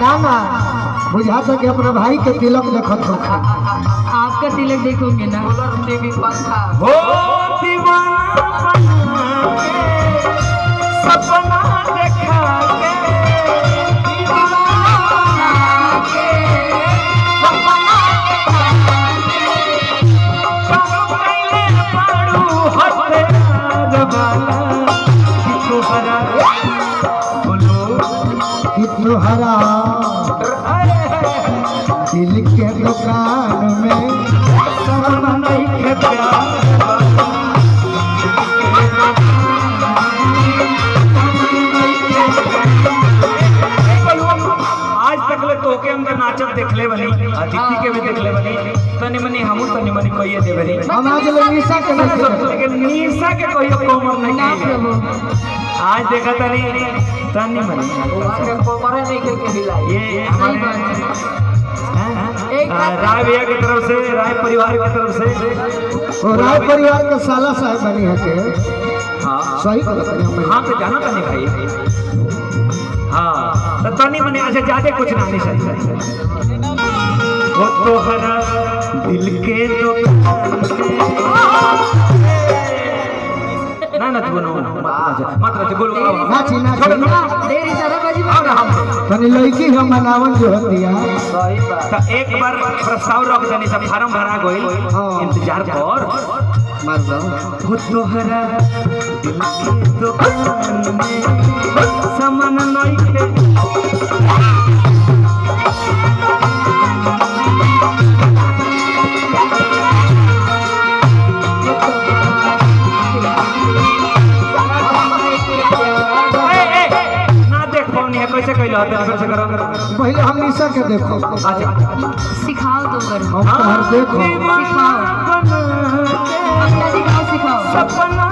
ना ना बुझाता कि अपना भाई के तिलक देखत हो। आपका तिलक देखोगे ना। टीवी पंखा हो दीवाना बना के सपना देखा के तुहरा दिल के दुकान में सपना नहीं के प्यार आज तक ले तो के अंदर नाचत देखले बनी अदिति के भी देखले बनी तनी मनी हमू तनी मनी कहिए दे बनी हम आज निशा के लेकिन निशा के कहियो कोमर नहीं आज देखा तनी मनी कोमरे नहीं के हिलाई ये राय भैया की तरफ से राय परिवार की तरफ से और राय परिवार के साला साहब बनी है के हाँ सही बात है। हाँ तो जाना तनी भाई हाँ तो तनी मनी ऐसे ज्यादा कुछ ना नहीं सही वो तो हरा दिल के ना ना तू नो मत रच गोल नाची छोड़ नाची देरी सारा बाजी तनी लड़की हम मनावन जो होती है सही बात तो एक बार प्रस्ताव रख देनी सब फार्म भरा गइल इंतजार कर मार दो वो तोहरा दिल के दुकान में सामान नहीं के ना देख पाऊनी है कैसे कैला होते फिर से करो पहले हम निशा के देखो अच्छा सिखाओ तो कर हम तो हर देखो सिखाओ अपना दिखाओ सिखाओ सपना